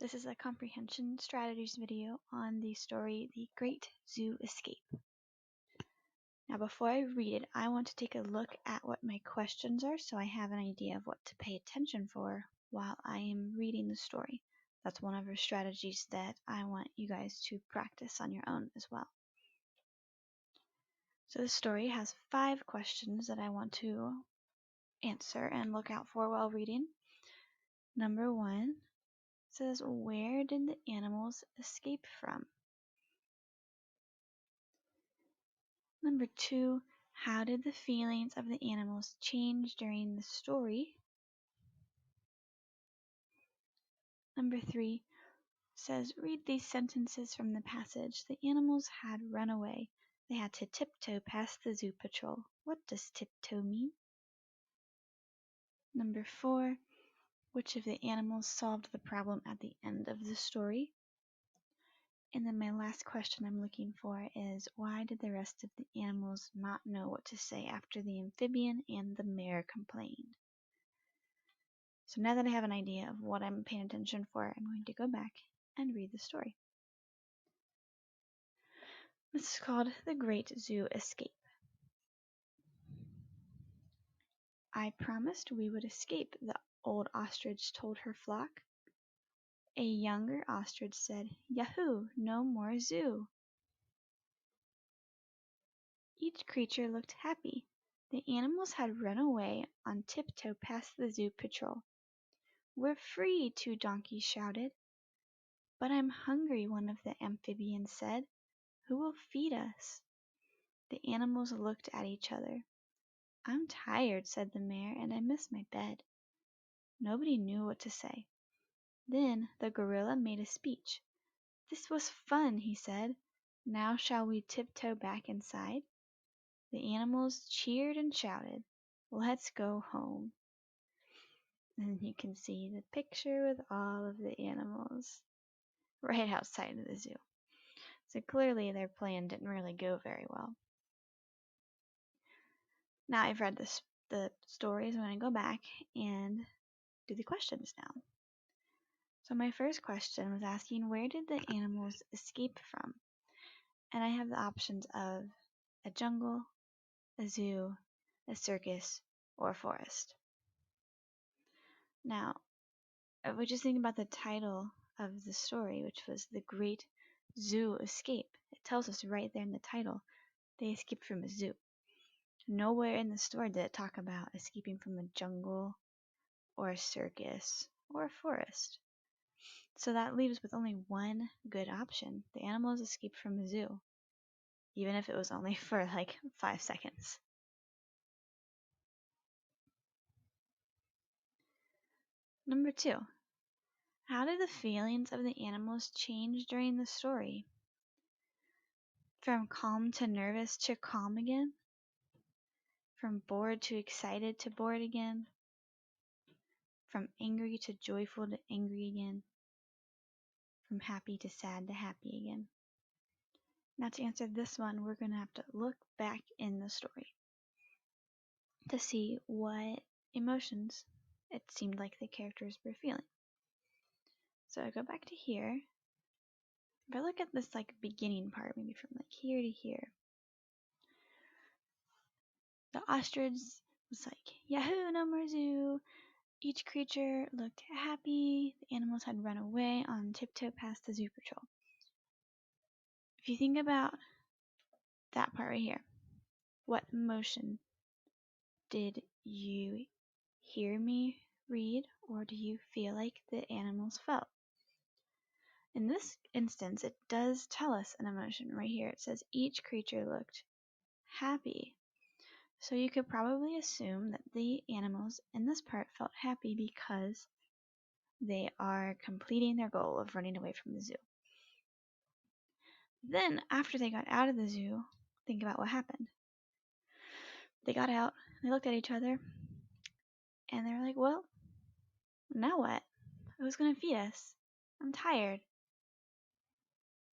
This is a comprehension strategies video on the story The Great Zoo Escape. Now before I read it, I want to take a look at what my questions are so I have an idea of what to pay attention for while I am reading the story. That's one of our strategies that I want you guys to practice on your own as well. So the story has 5 questions that I want to answer and look out for while reading. Number 1 says, where did the animals escape from? Number 2, how did the feelings of the animals change during the story? Number 3 says, read these sentences from the passage. The animals had run away. They had to tiptoe past the zoo patrol. What does tiptoe mean? Number 4, which of the animals solved the problem at the end of the story? And then my last question I'm looking for is, why did the rest of the animals not know what to say after the amphibian and the mare complained? So now that I have an idea of what I'm paying attention for, I'm going to go back and read the story. This is called The Great Zoo Escape. I promised we would escape, the old ostrich told her flock. A younger ostrich said, Yahoo, no more zoo. Each creature looked happy. The animals had run away on tiptoe past the zoo patrol. We're free, 2 donkeys shouted. But I'm hungry, one of the amphibians said. Who will feed us? The animals looked at each other. I'm tired, said the mare, and I miss my bed. Nobody knew what to say. Then the gorilla made a speech. This was fun, he said. Now shall we tiptoe back inside? The animals cheered and shouted. Let's go home. And you can see the picture with all of the animals right outside of the zoo. So clearly their plan didn't really go very well. Now I've read the stories, I'm going to go back and do the questions now. So my first question was asking, where did the animals escape from? And I have the options of a jungle, a zoo, a circus, or a forest. Now, if we just think about the title of the story, which was The Great Zoo Escape, it tells us right there in the title, they escaped from a zoo. Nowhere in the story did it talk about escaping from a jungle or a circus or a forest. So that leaves with only one good option. The animals escaped from a zoo, even if it was only for like 5 seconds. Number 2, how did the feelings of the animals change during the story? From calm to nervous to calm again? From bored to excited to bored again? From angry to joyful to angry again? From happy to sad to happy again? Now to answer this one, we're going to have to look back in the story to see what emotions it seemed like the characters were feeling. So I go back to here. If I look at this like beginning part, maybe from like here to here, the ostrich was like, Yahoo, no more zoo. Each creature looked happy. The animals had run away on tiptoe past the zoo patrol. If you think about that part right here, what emotion did you hear me read, or do you feel like the animals felt? In this instance, it does tell us an emotion right here. It says each creature looked happy. So you could probably assume that the animals in this part felt happy because they are completing their goal of running away from the zoo. Then, after they got out of the zoo, think about what happened. They got out, they looked at each other, and they were like, well, now what? Who's going to feed us? I'm tired.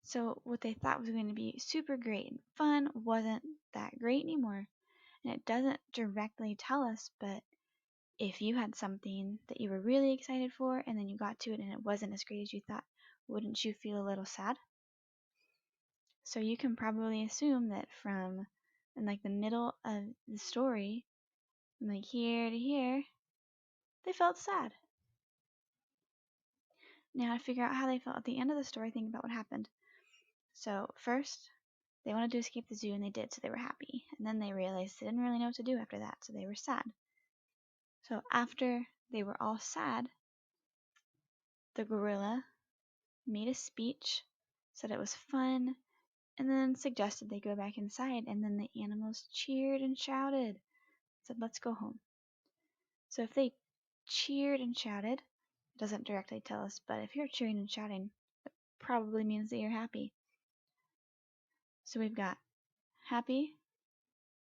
So what they thought was going to be super great and fun wasn't that great anymore. And it doesn't directly tell us, but if you had something that you were really excited for and then you got to it and it wasn't as great as you thought, wouldn't you feel a little sad? So you can probably assume that from in like the middle of the story, from like here to here, they felt sad. Now to figure out how they felt at the end of the story, think about what happened. So first, they wanted to escape the zoo and they did, so they were happy. And then they realized they didn't really know what to do after that, so they were sad. So after they were all sad, the gorilla made a speech, said it was fun, and then suggested they go back inside, and then the animals cheered and shouted, said, "Let's go home." So if they cheered and shouted, it doesn't directly tell us, but if you're cheering and shouting, it probably means that you're happy. So we've got happy,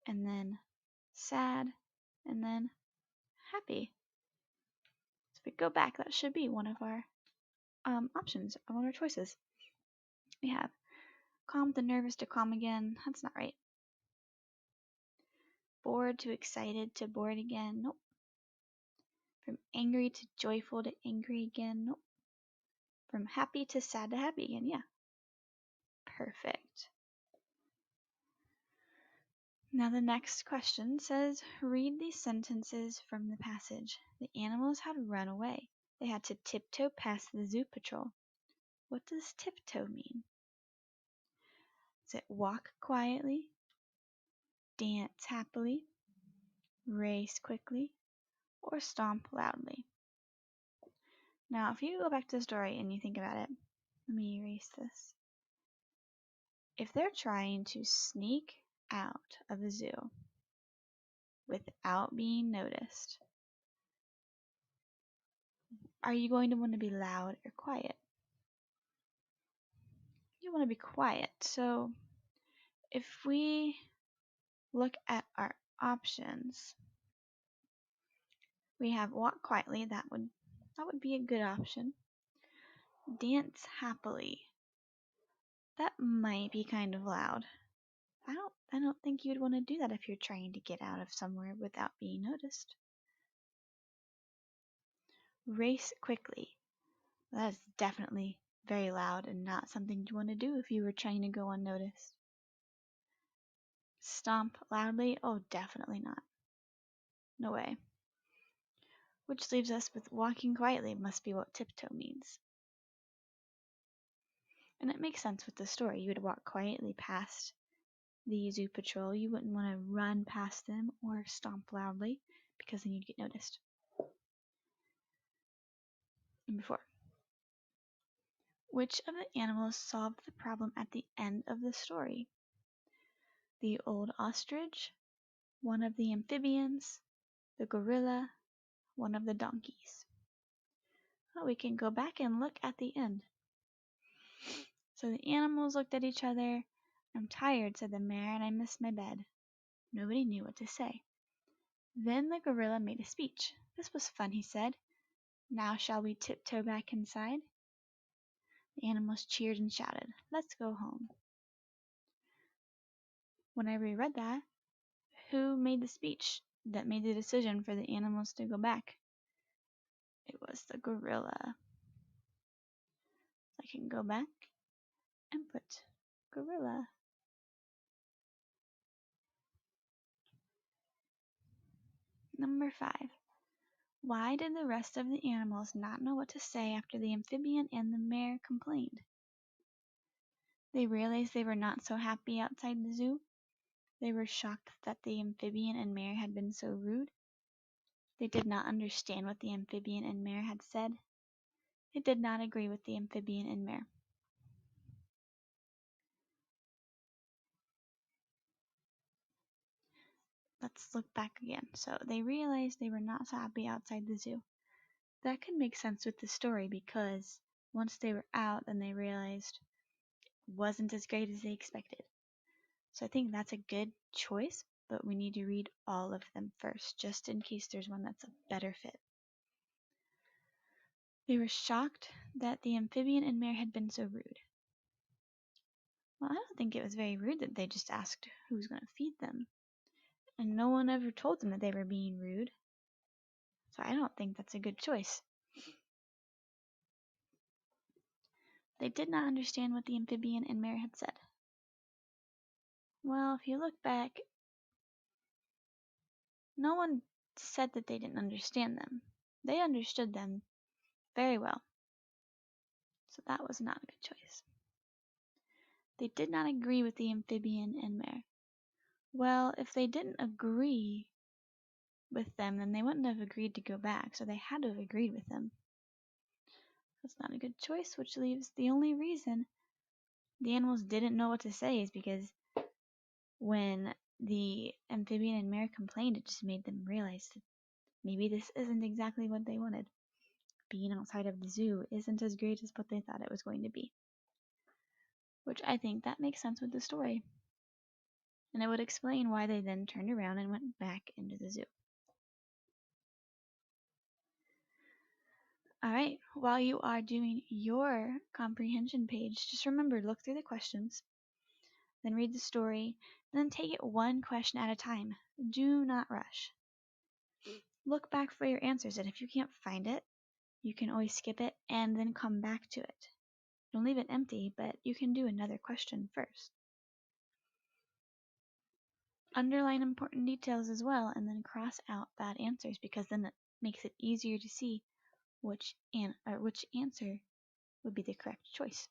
and then sad, and then happy. So if we go back, that should be one of our options, one of our choices. We have calm to nervous to calm again. That's not right. Bored to excited to bored again. Nope. From angry to joyful to angry again. Nope. From happy to sad to happy again. Yeah. Perfect. Now the next question says, read these sentences from the passage. The animals had run away. They had to tiptoe past the zoo patrol. What does tiptoe mean? Is it walk quietly, dance happily, race quickly, or stomp loudly? Now, if you go back to the story and you think about it, let me erase this. If they're trying to sneak out of a zoo without being noticed, are you going to want to be loud or quiet? You want to be quiet. So if we look at our options, we have walk quietly. That would be a good option. Dance happily. That might be kind of loud. I don't think you'd want to do that if you're trying to get out of somewhere without being noticed. Race quickly. That is definitely very loud and not something you want to do if you were trying to go unnoticed. Stomp loudly? Oh, definitely not. No way. Which leaves us with walking quietly must be what tiptoe means. And it makes sense with the story. You would walk quietly past the zoo patrol. You wouldn't want to run past them or stomp loudly because then you'd get noticed. Number 4. Which of the animals solved the problem at the end of the story? The old ostrich, one of the amphibians, the gorilla, one of the donkeys. Well, we can go back and look at the end. So the animals looked at each other. "I'm tired," said the mare, "and I miss my bed." Nobody knew what to say. Then the gorilla made a speech. "This was fun," he said. "Now shall we tiptoe back inside?" The animals cheered and shouted, "Let's go home." When I reread that, who made the speech that made the decision for the animals to go back? It was the gorilla. I can go back and put gorilla. Number 5. Why did the rest of the animals not know what to say after the amphibian and the mare complained? They realized they were not so happy outside the zoo. They were shocked that the amphibian and mare had been so rude. They did not understand what the amphibian and mare had said. They did not agree with the amphibian and mare. Let's look back again. So they realized they were not so happy outside the zoo. That could make sense with the story because once they were out, then they realized it wasn't as great as they expected. So I think that's a good choice, but we need to read all of them first, just in case there's one that's a better fit. They were shocked that the amphibian and mare had been so rude. Well, I don't think it was very rude that they just asked who was going to feed them. And no one ever told them that they were being rude. So I don't think that's a good choice. They did not understand what the amphibian and mare had said. Well, if you look back, no one said that they didn't understand them. They understood them very well. So that was not a good choice. They did not agree with the amphibian and mare. Well, if they didn't agree with them, then they wouldn't have agreed to go back, so they had to have agreed with them. That's not a good choice, which leaves the only reason the animals didn't know what to say is because when the amphibian and mare complained, it just made them realize that maybe this isn't exactly what they wanted. Being outside of the zoo isn't as great as what they thought it was going to be. Which I think that makes sense with the story. And it would explain why they then turned around and went back into the zoo. Alright, while you are doing your comprehension page, just remember, look through the questions, then read the story, and then take it one question at a time. Do not rush. Look back for your answers, and if you can't find it, you can always skip it and then come back to it. Don't leave it empty, but you can do another question first. Underline important details as well, and then cross out bad answers, because then it makes it easier to see which answer would be the correct choice.